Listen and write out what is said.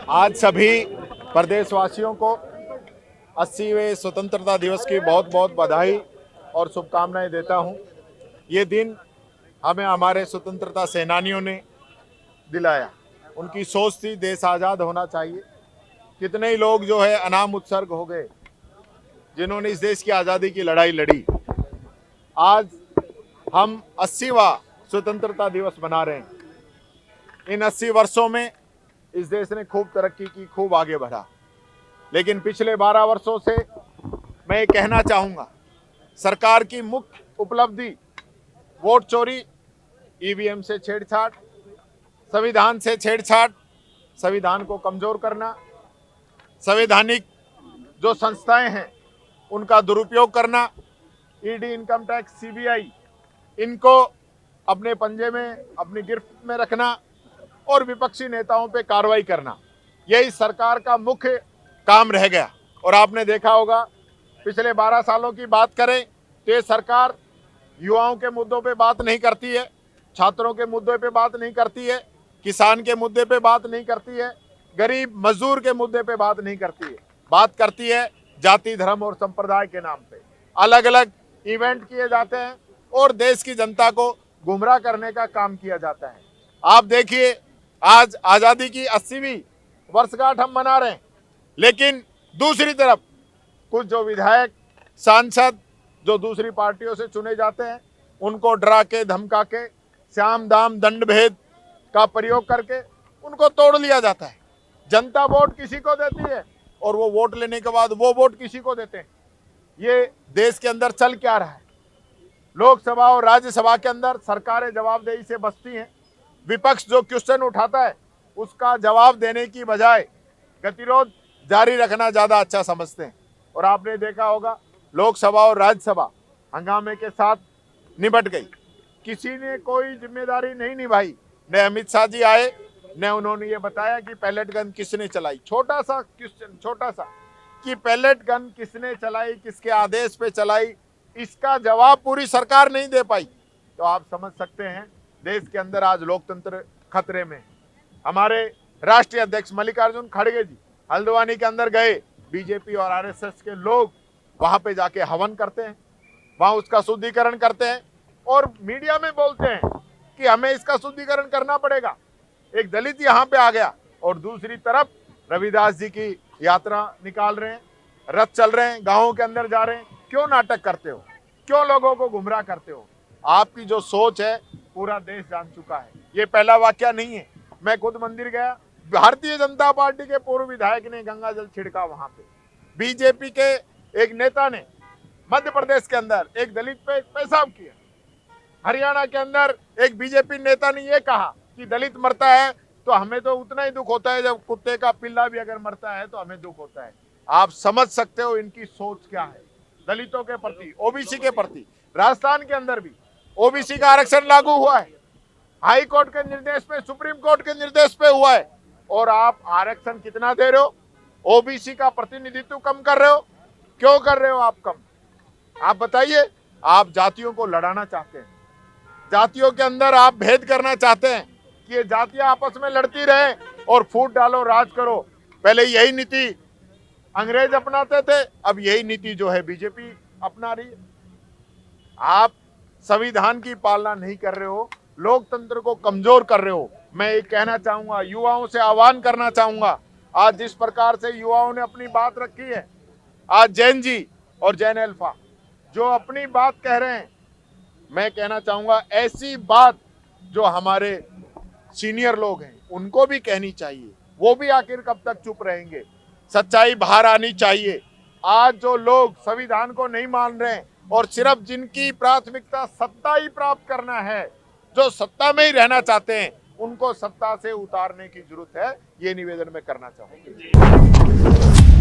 आज सभी प्रदेशवासियों को 80वें स्वतंत्रता दिवस की बहुत बहुत बधाई और शुभकामनाएं देता हूं। ये दिन हमें हमारे स्वतंत्रता सेनानियों ने दिलाया। उनकी सोच थी देश आज़ाद होना चाहिए। कितने ही लोग जो है अनाम उत्सर्ग हो गए जिन्होंने इस देश की आज़ादी की लड़ाई लड़ी। आज हम 80वां स्वतंत्रता दिवस मना रहे हैं। इन 80 वर्षों में इस देश ने खूब तरक्की की, खूब आगे बढ़ा। लेकिन पिछले 12 वर्षों से मैं ये कहना चाहूँगा, सरकार की मुख्य उपलब्धि वोट चोरी, ईवीएम से छेड़छाड़, संविधान से छेड़छाड़, संविधान को कमज़ोर करना, संवैधानिक जो संस्थाएं हैं उनका दुरुपयोग करना, ईडी, इनकम टैक्स, सीबीआई, इनको अपने पंजे में, अपनी गिरफ्त में रखना और विपक्षी नेताओं पे कार्रवाई करना, यही सरकार का मुख्य काम रह गया। और आपने देखा होगा पिछले 12 सालों की बात करें तो ये सरकार युवाओं के मुद्दों पे बात नहीं करती है, छात्रों के मुद्दे पे बात नहीं करती है, किसान के मुद्दे पे बात नहीं करती है, गरीब मजदूर के मुद्दे पे बात नहीं करती है। बात करती है जाति, धर्म और संप्रदाय के नाम पे अलग अलग इवेंट किए जाते हैं और देश की जनता को गुमराह करने का काम किया जाता है। आप देखिए, आज आज़ादी की 80वीं वर्षगांठ हम मना रहे हैं, लेकिन दूसरी तरफ कुछ जो विधायक, सांसद जो दूसरी पार्टियों से चुने जाते हैं, उनको डरा के, धमका के, साम दाम दंड भेद का प्रयोग करके उनको तोड़ लिया जाता है। जनता वोट किसी को देती है और वो वोट लेने के बाद वो वोट किसी को देते हैं। ये देश के अंदर चल क्या रहा है? लोकसभा और राज्यसभा के अंदर सरकारें जवाबदेही से बसती हैं। विपक्ष जो क्वेश्चन उठाता है उसका जवाब देने की बजाय गतिरोध जारी रखना ज़्यादा अच्छा समझते हैं। और आपने देखा होगा लोकसभा और राज्यसभा हंगामे के साथ निपट गई, किसी ने कोई जिम्मेदारी नहीं निभाई। न अमित शाह जी आए, न उन्होंने ये बताया कि पैलेट गन किसने चलाई। छोटा सा क्वेश्चन, छोटा सा, कि पैलेट गन किसने चलाई, किसके आदेश पे चलाई, इसका जवाब पूरी सरकार नहीं दे पाई। तो आप समझ सकते हैं देश के अंदर आज लोकतंत्र खतरे में है। हमारे राष्ट्रीय अध्यक्ष मल्लिकार्जुन खड़गे जी हल्द्वानी के अंदर गए, बीजेपी और आरएसएस के लोग वहां पे जाके हवन करते हैं, वहां उसका शुद्धिकरण करते हैं और मीडिया में बोलते हैं कि हमें इसका शुद्धिकरण करना पड़ेगा। एक दलित यहाँ पे आ गया और दूसरी तरफ रविदास जी की यात्रा निकाल रहे हैं, रथ चल रहे हैं, गाँवों के अंदर जा रहे हैं। क्यों नाटक करते हो? क्यों लोगों को गुमराह करते हो? आपकी जो सोच है पूरा देश जान चुका है। ये पहला वाकया नहीं है। मैं खुद मंदिर गया, भारतीय जनता पार्टी के पूर्व विधायक ने गंगा जल छिड़का वहां पे। बीजेपी के एक नेता ने मध्य प्रदेश के अंदर एक दलित पे पेशाब किया। हरियाणा के अंदर एक बीजेपी नेता ने यह कहा कि दलित मरता है तो हमें तो उतना ही दुख होता है, जब कुत्ते का पिल्ला भी अगर मरता है तो हमें दुख होता है। आप समझ सकते हो इनकी सोच क्या है दलितों के प्रति, ओबीसी के प्रति। राजस्थान के अंदर भी ओबीसी का आरक्षण लागू हुआ है, हाई कोर्ट के निर्देश पे, सुप्रीम कोर्ट के निर्देश पे हुआ है। और आप आरक्षण कितना दे रहे हो? ओबीसी का प्रतिनिधित्व कम कर रहे हो। क्यों कर रहे हो आप कम? आप बताइए। आप जातियों को लड़ाना चाहते हैं, जातियों के अंदर आप भेद करना चाहते हैं कि ये जातियां आपस में लड़ती रहे और फूट डालो, राज करो। पहले यही नीति अंग्रेज अपनाते थे, अब यही नीति जो है बीजेपी अपना रही है। आप संविधान की पालना नहीं कर रहे हो, लोकतंत्र को कमजोर कर रहे हो। मैं ये कहना चाहूंगा, युवाओं से आह्वान करना चाहूंगा, आज जिस प्रकार से युवाओं ने अपनी बात रखी है, आज जैन जी और जैन अल्फा जो अपनी बात कह रहे हैं, मैं कहना चाहूंगा ऐसी बात जो हमारे सीनियर लोग हैं उनको भी कहनी चाहिए। वो भी आखिर कब तक चुप रहेंगे? सच्चाई बाहर आनी चाहिए। आज जो लोग संविधान को नहीं मान रहे हैं और सिर्फ जिनकी प्राथमिकता सत्ता ही प्राप्त करना है, जो सत्ता में ही रहना चाहते हैं, उनको सत्ता से उतारने की जरूरत है। ये निवेदन मैं करना चाहूंगा।